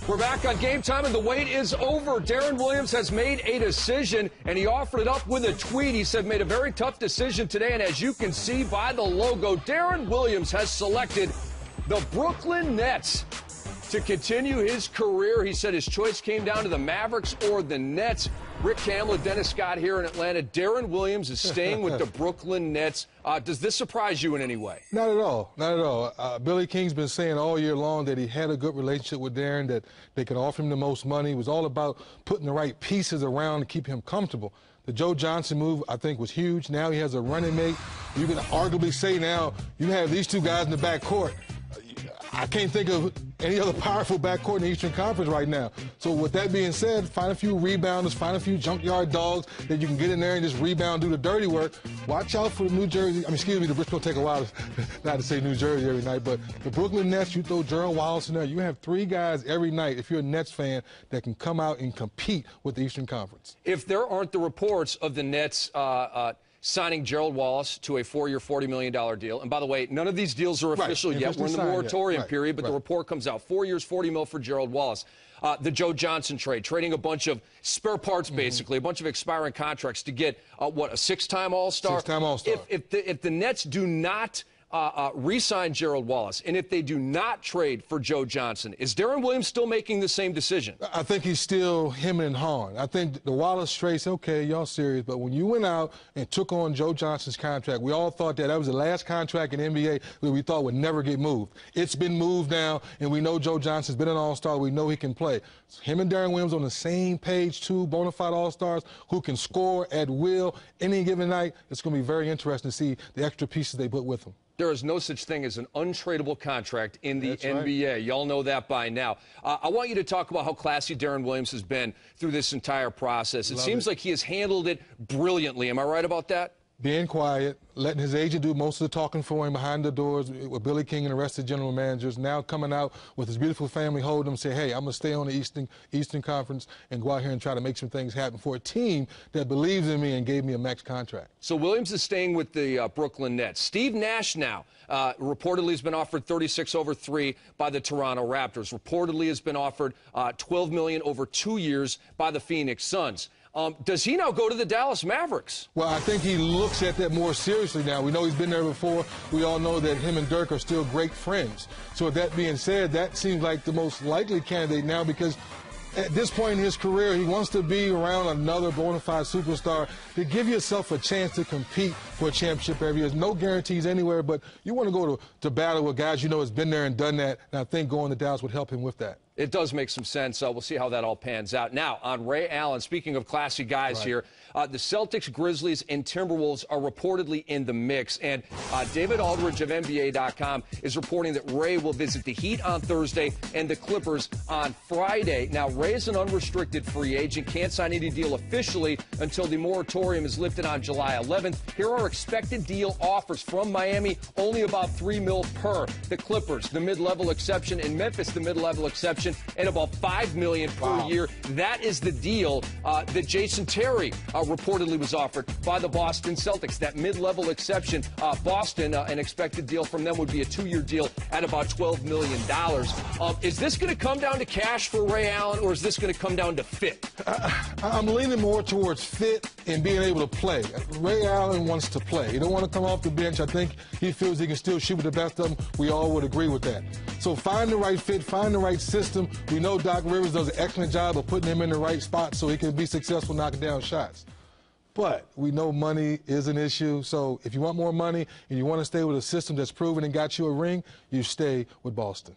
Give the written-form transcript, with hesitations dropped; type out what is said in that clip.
We're back on Game Time, and the wait is over. Deron Williams has made a decision, and he offered it up with a tweet. He said, made a very tough decision today, and as you can see by the logo, Deron Williams has selected the Brooklyn Nets to continue his career. He said his choice came down to the Mavericks or the Nets. Rick Camla, Dennis Scott here in Atlanta. Deron Williams is staying with the Brooklyn Nets. Does this surprise you in any way? Not at all. Not at all. Billy King's been saying all year long that he had a good relationship with Deron, that they could offer him the most money. It was all about putting the right pieces around to keep him comfortable. The Joe Johnson move, I think, was huge. Now he has a running mate. You can arguably say now you have these two guys in the backcourt. I can't think of any other powerful backcourt in the Eastern Conference right now. So with that being said, find a few rebounders, find a few junkyard dogs that you can get in there and just rebound, do the dirty work. Watch out for the New Jersey. The Brits will take a while not to say New Jersey every night, but the Brooklyn Nets, you throw Deron Williams in there, you have three guys every night, if you're a Nets fan, that can come out and compete with the Eastern Conference. If there aren't the reports of the Nets signing Gerald Wallace to a 4-year, $40 million deal. And by the way, none of these deals are official yet. We're in the moratorium period, but the report comes out. 4 years, $40 million for Gerald Wallace. The Joe Johnson trade, trading a bunch of spare parts, basically, a bunch of expiring contracts to get, a six-time All-Star? Six-time All-Star. If the Nets do not re-sign Gerald Wallace, and if they do not trade for Joe Johnson, is Deron Williams still making the same decision? I think he's still him and Han. I think the Wallace trade's okay, y'all serious, but when you went out and took on Joe Johnson's contract, we all thought that was the last contract in the NBA that we thought would never get moved. It's been moved now, and we know Joe Johnson's been an All-Star. We know he can play. So him and Deron Williams on the same page, two bona fide All-Stars who can score at will any given night. It's going to be very interesting to see the extra pieces they put with them. There is no such thing as an untradeable contract in the NBA. Right. Y'all know that by now. I want you to talk about how classy Deron Williams has been through this entire process. It seems like he has handled it brilliantly. Am I right about that? Being quiet, letting his agent do most of the talking for him behind the doors with Billy King and the rest of the general managers. Now coming out with his beautiful family holding him, say, hey, I'm going to stay on the Eastern Conference and go out here and try to make some things happen for a team that believes in me and gave me a max contract. So Williams is staying with the Brooklyn Nets. Steve Nash now reportedly has been offered 36 over 3 by the Toronto Raptors. Reportedly has been offered $12 million over 2 years by the Phoenix Suns. Does he now go to the Dallas Mavericks? Well, I think he looks at that more seriously now. We know he's been there before. We all know that him and Dirk are still great friends. So with that being said, that seems like the most likely candidate now, because at this point in his career, he wants to be around another bona fide superstar to give yourself a chance to compete for a championship every year. There's no guarantees anywhere, but you want to go to battle with guys you know has been there and done that, and I think going to Dallas would help him with that. It does make some sense. We'll see how that all pans out. Now, on Ray Allen, speaking of classy guys here, the Celtics, Grizzlies, and Timberwolves are reportedly in the mix. And David Aldridge of NBA.com is reporting that Ray will visit the Heat on Thursday and the Clippers on Friday. Now, Ray is an unrestricted free agent, can't sign any deal officially until the moratorium is lifted on July 11th. Here are expected deal offers from Miami, only about $3 million per. The Clippers, the mid-level exception, and Memphis, the mid-level exception, and about $5 million per year. That is the deal that Jason Terry reportedly was offered by the Boston Celtics. That mid-level exception, Boston, an expected deal from them would be a 2-year deal at about $12 million. Is this going to come down to cash for Ray Allen, or is this going to come down to fit? I'm leaning more towards fit and being able to play. Ray Allen wants to play. He don't want to come off the bench. I think he feels he can still shoot with the best of them. We all would agree with that. So find the right fit, find the right system. We know Doc Rivers does an excellent job of putting him in the right spot so he can be successful knocking down shots. But we know money is an issue. So if you want more money and you want to stay with a system that's proven and got you a ring, you stay with Boston.